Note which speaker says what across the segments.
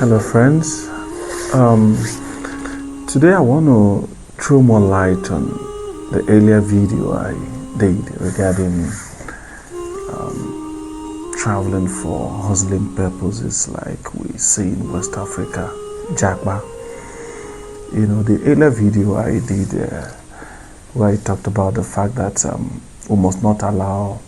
Speaker 1: Hello, friends. Um, Today I want to throw more light on the earlier video I did regarding traveling for hustling purposes, like we see in West Africa, Japa. The earlier video I did where I talked about the fact that we must not allow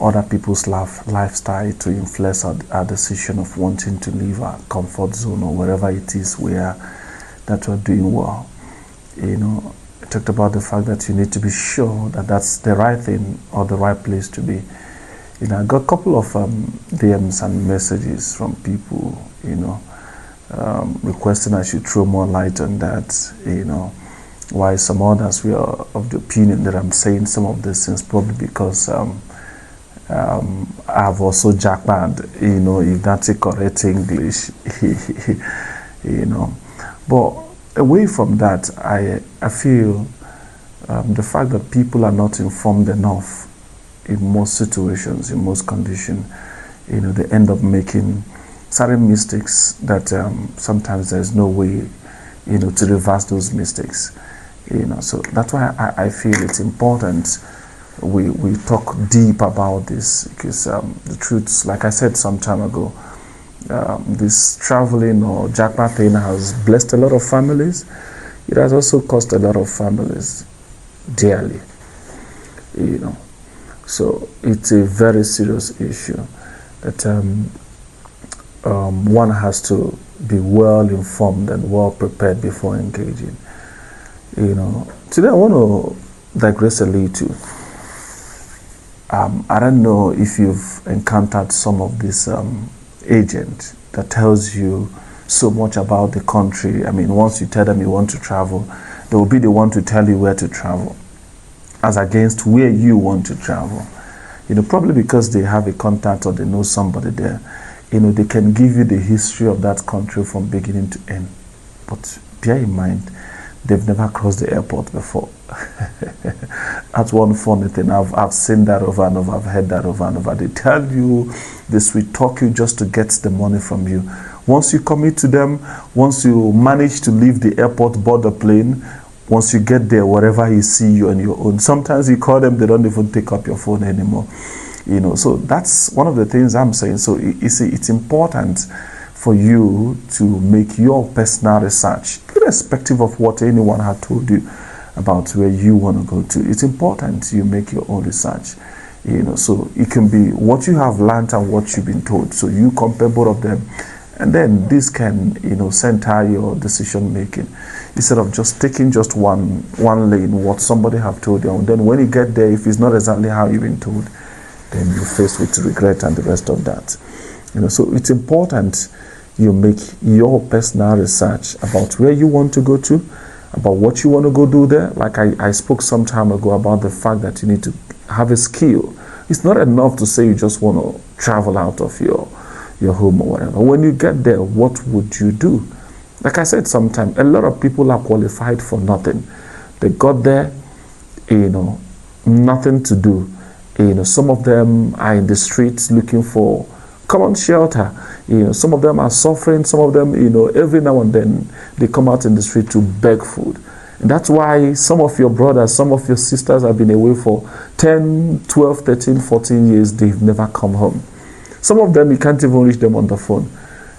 Speaker 1: other people's lifestyle to influence our decision of wanting to leave our comfort zone or wherever it is that we're doing well. I talked about the fact that you need to be sure that that's the right thing or the right place to be. I got a couple of DMs and messages from people, requesting I should throw more light on that, why some others were of the opinion that I'm saying some of these things probably because I've also jackpot, if that's a correct English, But away from that, I feel the fact that people are not informed enough in most situations, in most conditions, they end up making certain mistakes that sometimes there's no way, to reverse those mistakes. So that's why I feel it's important we talk deep about this, because the truth, like I said some time ago, this traveling or jackpot thing has blessed a lot of families. It has also cost a lot of families dearly, So it's a very serious issue that one has to be well informed and well prepared before engaging. Today I want to digress a little. I don't know if you've encountered some of this agent that tells you so much about the country. I mean, once you tell them you want to travel, they will be the one to tell you where to travel, as against where you want to travel. Probably because they have a contact or they know somebody there. They can give you the history of that country from beginning to end. But bear in mind, they've never crossed the airport before. That's one funny thing. I've seen that over and over. I've heard that over and over. They tell you, they sweet talk you just to get the money from you. Once you commit to them, once you manage to leave the airport, board the plane, once you get there, wherever you see you on your own. Sometimes you call them, they don't even take up your phone anymore. So that's one of the things I'm saying. So you see, it's important for you to make your personal research, irrespective of what anyone had told you about where you want to go to. It's important you make your own research. So it can be what you have learned and what you've been told. So you compare both of them, and then this can, center your decision making instead of just taking just one lane, what somebody have told you. And then when you get there, if it's not exactly how you've been told, then you're faced with regret and the rest of that. So it's important you make your personal research about where you want to go to, about what you want to go do there. Like I spoke some time ago about the fact that you need to have a skill. It's not enough to say you just want to travel out of your home or whatever. When you get there, what would you do? Like I said sometime, a lot of people are qualified for nothing. They got there, nothing to do. Some of them are in the streets looking for common shelter. Some of them are suffering. Some of them, every now and then they come out in the street to beg food. And that's why some of your brothers, some of your sisters have been away for 10, 12, 13, 14 years. They've never come home. Some of them, you can't even reach them on the phone,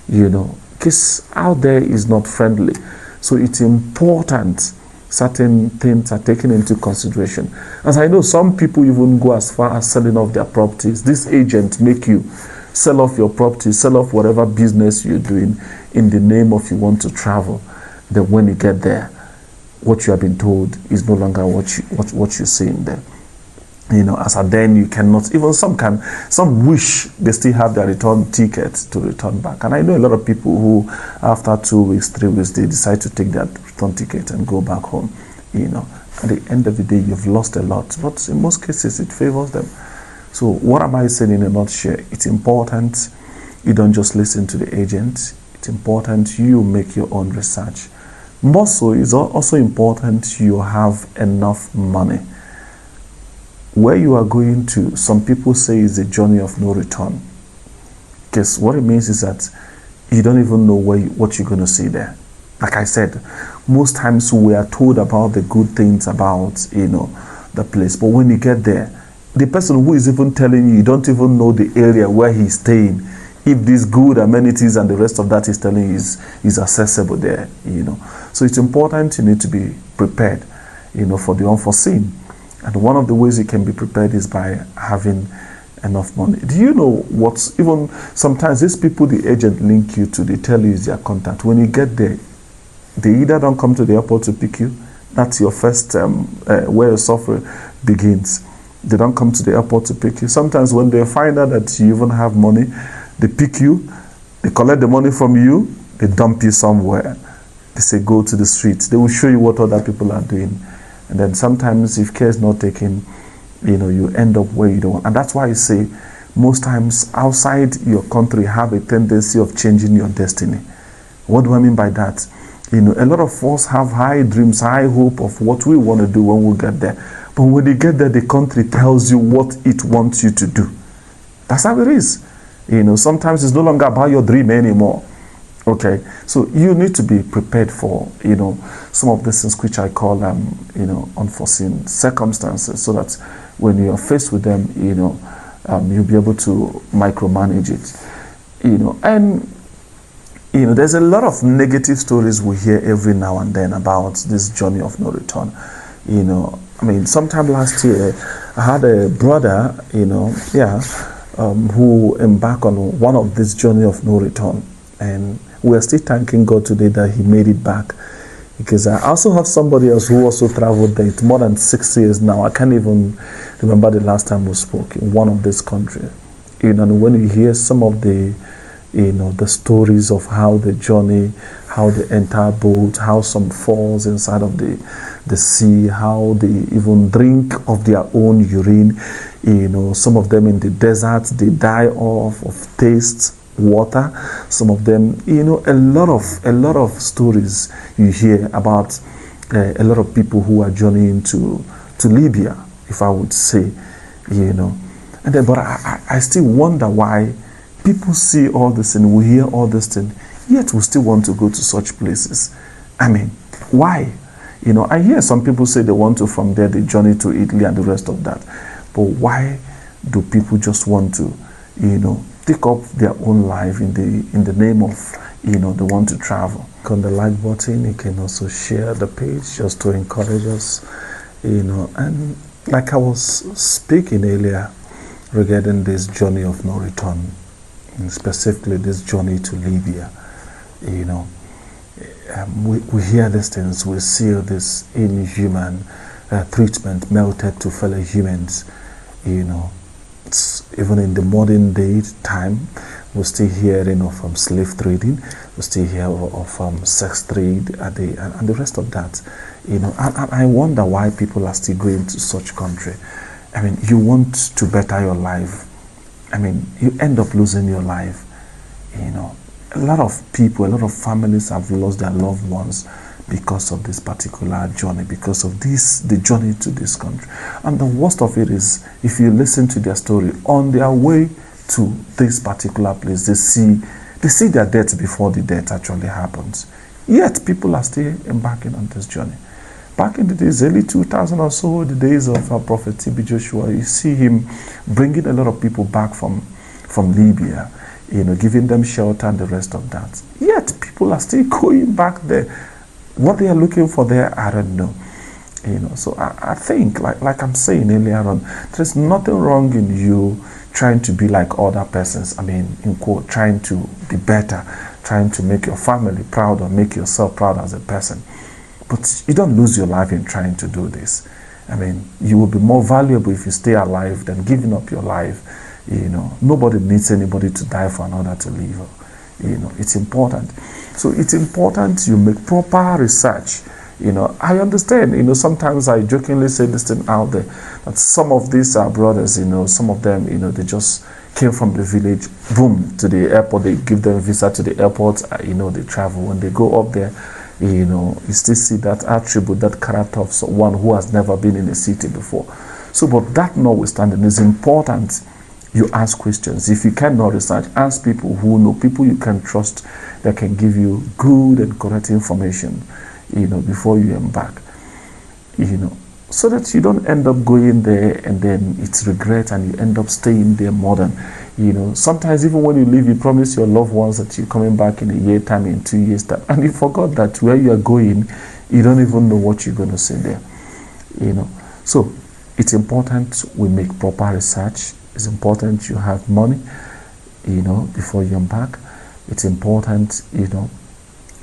Speaker 1: because out there is not friendly. So it's important certain things are taken into consideration. As I know, some people even go as far as selling off their properties. This agent make you sell off your property, sell off whatever business you're doing in the name of you want to travel. Then when you get there, what you have been told is no longer what you're seeing there. As a then you cannot, even some wish they still have their return ticket to return back. And I know a lot of people who, after 2 weeks, 3 weeks, they decide to take that return ticket and go back home. At the end of the day, you've lost a lot. But in most cases, it favors them. So what am I saying in a nutshell? It's important you don't just listen to the agent. It's important you make your own research. More so, it's also important you have enough money. Where you are going to, some people say is a journey of no return. Because what it means is that you don't even know what you're going to see there. Like I said, most times we are told about the good things about, the place. But when you get there, the person who is even telling you, you don't even know the area where he's staying. If these good amenities and the rest of that he's telling you is accessible there, So it's important you need to be prepared, for the unforeseen. And one of the ways you can be prepared is by having enough money. Do you know what's even sometimes these people the agent link you to, they tell you is their contact. When you get there, they either don't come to the airport to pick you. That's your first where your software begins. They don't come to the airport to pick you. Sometimes when they find out that you even have money, they pick you, they collect the money from you, they dump you somewhere. They say go to the streets. They will show you what other people are doing. And then sometimes if care is not taken, you end up where you don't want. And that's why I say most times outside your country have a tendency of changing your destiny. What do I mean by that? A lot of us have high dreams, high hope of what we want to do when we get there. But when you get there, the country tells you what it wants you to do. That's how it is. Sometimes it's no longer about your dream anymore. Okay, so you need to be prepared for, some of the things which I call, unforeseen circumstances, so that when you are faced with them, you'll be able to micromanage it, and, there's a lot of negative stories we hear every now and then about this journey of no return. Sometime last year, I had a brother, who embarked on one of this journey of no return. And we are still thanking God today that he made it back. Because I also have somebody else who also traveled there. It's more than 6 years now. I can't even remember the last time we spoke in one of these countries. And when you hear some of the stories of how the journey, how they enter boat, how some falls inside of the sea, how they even drink of their own urine. Some of them in the desert, they die of taste water. Some of them, a lot of stories you hear about a lot of people who are journeying to Libya, if I would say, And then, but I still wonder why people see all this and we hear all this thing, yet we still want to go to such places. Why? I hear some people say they want to from there, they journey to Italy and the rest of that. But why do people just want to, take up their own life in the name of, they want to travel? Click on the like button. You can also share the page just to encourage us, and like I was speaking earlier regarding this journey of no return, and specifically this journey to Libya, we hear these things, we see this inhuman treatment melted to fellow humans, It's even in the modern day time, we still hear, from slave trading, we still hear of sex trade and the rest of that, and I wonder why people are still going to such country. You want to better your life. You end up losing your life. A lot of people, a lot of families have lost their loved ones because of this particular journey, because of the journey to this country. And the worst of it is, if you listen to their story, on their way to this particular place, they see their death before the death actually happens. Yet people are still embarking on this journey. Back in the days, early 2000 or so, the days of Prophet TB Joshua, you see him bringing a lot of people back from Libya, giving them shelter and the rest of that. Yet people are still going back there. What they are looking for there, I don't know. So I think, like I'm saying earlier on, there's nothing wrong in you trying to be like other persons. In quote, trying to be better, trying to make your family proud or make yourself proud as a person. But you don't lose your life in trying to do this. You will be more valuable if you stay alive than giving up your life. Nobody needs anybody to die for another to live. It's important. So it's important you make proper research. I understand, sometimes I jokingly say this thing out there, that some of these brothers, some of them, they just came from the village, boom, to the airport, they give them visa to the airport, they travel. When they go up there, you still see that attribute, that character of one who has never been in a city before. So, but that notwithstanding, it's important You ask questions. If you cannot research, ask people who know, people you can trust that can give you good and correct information, before you embark, so that you don't end up going there and then it's regret and you end up staying there more than, sometimes even when you leave, you promise your loved ones that you're coming back in a year time, in 2 years time, and you forgot that where you are going, you don't even know what you're going to say there, So it's important we make proper research. It's important you have money, before you embark. It's important,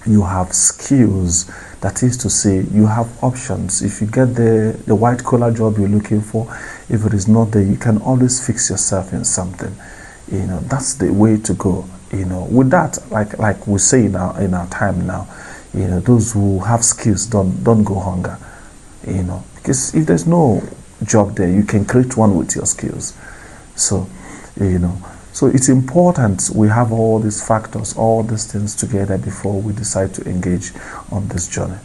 Speaker 1: you have skills. That is to say, you have options. If you get the white collar job you're looking for, if it is not there, you can always fix yourself in something. That's the way to go. With that, like we say in our time now, those who have skills don't go hunger. Because if there's no job there, you can create one with your skills. So, so it's important we have all these factors, all these things together before we decide to engage on this journey.